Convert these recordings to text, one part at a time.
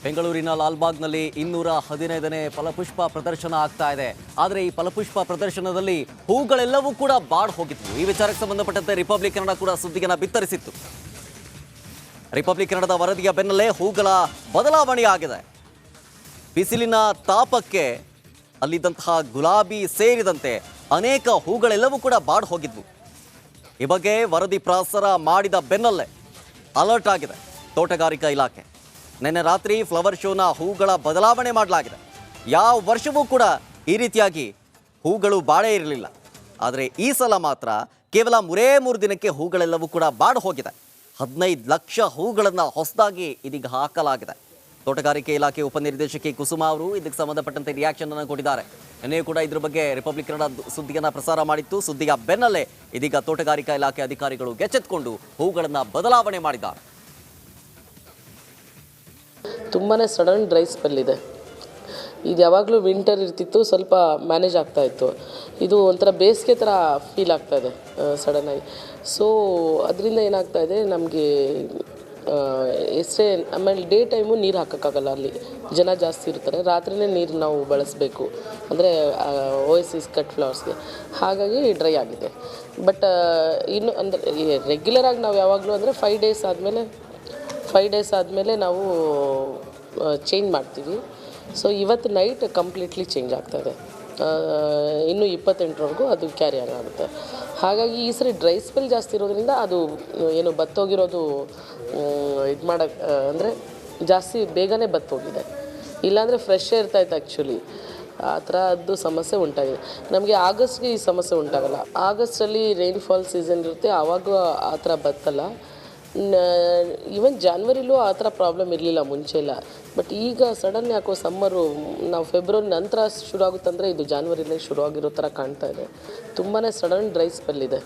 ಬೆಂಗಳೂರಿನ ಲಾಲ್ಬಾಗ್ನಲ್ಲಿ 215ನೇ ಫಲಪುಷ್ಪ ಪ್ರದರ್ಶನ ಆಗ್ತಾ ಇದೆ. ಆದರೆ ಈ ಫಲಪುಷ್ಪ ಪ್ರದರ್ಶನದಲ್ಲಿ ಹೂಗಳೆಲ್ಲವೂ ಕೂಡ ಬಾಡ್ ಹೋಗಿದ್ವು. ಈ ವಿಚಾರಕ್ಕೆ ಸಂಬಂಧಪಟ್ಟಂತೆ ರಿಪಬ್ಲಿಕ್ ಕನ್ನಡ ಕೂಡ ಸುದ್ದಿಯನ್ನು ಬಿತ್ತರಿಸಿತ್ತು. ರಿಪಬ್ಲಿಕ್ ಕನ್ನಡದ ವರದಿಯ ಬೆನ್ನಲ್ಲೇ ಹೂಗಳ ಬದಲಾವಣೆಯಾಗಿದೆ. ಬಿಸಿಲಿನ ತಾಪಕ್ಕೆ ಅಲ್ಲಿದ್ದಂತಹ ಗುಲಾಬಿ ಸೇರಿದಂತೆ ಅನೇಕ ಹೂಗಳೆಲ್ಲವೂ ಕೂಡ ಬಾಡ್ ಹೋಗಿದ್ವು. ಈ ಬಗ್ಗೆ ವರದಿ ಪ್ರಸಾರ ಮಾಡಿದ ಬೆನ್ನಲ್ಲೇ ಅಲರ್ಟ್ ಆಗಿದೆ ತೋಟಗಾರಿಕಾ ಇಲಾಖೆ. ನಿನ್ನೆ ರಾತ್ರಿ ಫ್ಲವರ್ ಶೋನ ಹೂಗಳ ಬದಲಾವಣೆ ಮಾಡಲಾಗಿದೆ. ಯಾವ ವರ್ಷವೂ ಕೂಡ ಈ ರೀತಿಯಾಗಿ ಹೂಗಳು ಬಾಡೇ ಇರಲಿಲ್ಲ. ಆದರೆ ಈ ಸಲ ಮಾತ್ರ ಕೇವಲ 3 ದಿನಕ್ಕೆ ಹೂಗಳೆಲ್ಲವೂ ಕೂಡ ಬಾಡ್ ಹೋಗಿದೆ. 15 ಲಕ್ಷ ಹೂಗಳನ್ನು ಹೊಸದಾಗಿ ಇದೀಗ ಹಾಕಲಾಗಿದೆ. ತೋಟಗಾರಿಕೆ ಇಲಾಖೆ ಉಪನಿರ್ದೇಶಕಿ ಕುಸುಮಾ ಅವರು ಇದಕ್ಕೆ ಸಂಬಂಧಪಟ್ಟಂತೆ ರಿಯಾಕ್ಷನ್ ಅನ್ನು ಕೊಟ್ಟಿದ್ದಾರೆ. ನಿನ್ನೆ ಕೂಡ ಇದ್ರ ಬಗ್ಗೆ ರಿಪಬ್ಲಿಕ್ ಕನ್ನಡ ಸುದ್ದಿಯನ್ನು ಪ್ರಸಾರ ಮಾಡಿತ್ತು. ಸುದ್ದಿಯ ಬೆನ್ನಲ್ಲೇ ಇದೀಗ ತೋಟಗಾರಿಕಾ ಇಲಾಖೆ ಅಧಿಕಾರಿಗಳು ಎಚ್ಚೆತ್ತುಕೊಂಡು ಹೂಗಳನ್ನು ಬದಲಾವಣೆ ಮಾಡಿದ್ದಾರೆ. ತುಂಬಾ ಸಡನ್ ಡ್ರೈ ಸ್ಪೆಲ್ ಇದೆ. ಇದು ಯಾವಾಗಲೂ ವಿಂಟರ್ ಇರ್ತಿತ್ತು, ಸ್ವಲ್ಪ ಮ್ಯಾನೇಜ್ ಆಗ್ತಾಯಿತ್ತು. ಇದು ಒಂಥರ ಬೇಸಿಗೆ ಥರ ಫೀಲ್ ಆಗ್ತಾಯಿದೆ ಸಡನ್ನಾಗಿ. ಸೊ ಅದರಿಂದ ಏನಾಗ್ತಾಯಿದೆ, ನಮಗೆ ಎಷ್ಟೇ ಆಮೇಲೆ ಡೇ ಟೈಮು ನೀರು ಹಾಕೋಕ್ಕಾಗಲ್ಲ. ಅಲ್ಲಿ ಜನ ಜಾಸ್ತಿ ಇರ್ತಾರೆ, ರಾತ್ರಿಯೇ ನೀರು ನಾವು ಬಳಸಬೇಕು, ಅಂದರೆ ಓಯಸಿಸ್ ಕಟ್ ಫ್ಲವರ್ಸ್ಗೆ. ಹಾಗಾಗಿ ಡ್ರೈ ಆಗಿದೆ. ಬಟ್ ಇನ್ನು ಅಂದರೆ ರೆಗ್ಯುಲರಾಗಿ ನಾವು ಯಾವಾಗಲೂ ಅಂದರೆ 5 ಡೇಸ್ ಆದಮೇಲೆ ನಾವು ಚೇಂಜ್ ಮಾಡ್ತೀವಿ. ಸೊ ಇವತ್ತು ನೈಟ್ ಕಂಪ್ಲೀಟ್ಲಿ ಚೇಂಜ್ ಆಗ್ತಾಯಿದೆ. ಇನ್ನು 28ರವರೆಗೂ ಅದು ಕ್ಯಾರಿ ಆಗುತ್ತೆ. ಹಾಗಾಗಿ ಈ ಸರಿ ಡ್ರೈ ಸ್ಪೆಲ್ ಜಾಸ್ತಿ ಇರೋದ್ರಿಂದ ಅದು ಏನು ಬತ್ತೋಗಿರೋದು ಇದು ಮಾಡೋಕ್ಕೆ ಅಂದರೆ ಜಾಸ್ತಿ ಬೇಗನೆ ಬತ್ತೋಗಿದೆ. ಇಲ್ಲಾಂದರೆ ಫ್ರೆಶ್ಶೇ ಇರ್ತಾಯಿತ್ತು ಆ್ಯಕ್ಚುಲಿ. ಆ ಥರದ್ದು ಸಮಸ್ಯೆ ಉಂಟಾಗಿದೆ. ನಮಗೆ ಆಗಸ್ಟ್ಗೆ ಈ ಸಮಸ್ಯೆ ಉಂಟಾಗಲ್ಲ. ಆಗಸ್ಟಲ್ಲಿ ರೈನ್ಫಾಲ್ ಸೀಸನ್ ಇರುತ್ತೆ, ಆವಾಗ ಆ ಥರ ಬತ್ತಲ್ಲ. ಈವನ್ ಜಾನ್ವರಿಲೂ ಆ ಥರ ಪ್ರಾಬ್ಲಮ್ ಇರಲಿಲ್ಲ ಮುಂಚೆ ಎಲ್ಲ. ಬಟ್ ಈಗ ಸಡನ್ ಯಾಕೋ ಸಮ್ಮರು ನಾವು ಫೆಬ್ರವರಿ ನಂತರ ಶುರು ಆಗುತ್ತಂದರೆ ಇದು ಜಾನ್ವರಿಲೇ ಶುರು ಆಗಿರೋ ಥರ ಕಾಣ್ತಾ ಇದೆ. ತುಂಬಾ ಸಡನ್ ಡ್ರೈ ಸ್ಪೆಲ್ ಇದೆ.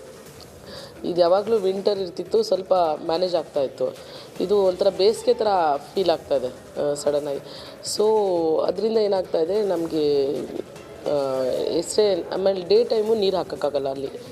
ಇದು ಯಾವಾಗಲೂ ವಿಂಟರ್ ಇರ್ತಿತ್ತು, ಸ್ವಲ್ಪ ಮ್ಯಾನೇಜ್ ಆಗ್ತಾಯಿತ್ತು. ಇದು ಒಂಥರ ಬೇಸಿಗೆ ಥರ ಫೀಲ್ ಆಗ್ತಾಯಿದೆ ಸಡನ್ನಾಗಿ. ಸೊ ಅದರಿಂದ ಏನಾಗ್ತಾಯಿದೆ, ನಮಗೆ ಎಷ್ಟೇ ಆಮೇಲೆ ಡೇ ಟೈಮು ನೀರು ಹಾಕೋಕ್ಕಾಗಲ್ಲ ಅಲ್ಲಿ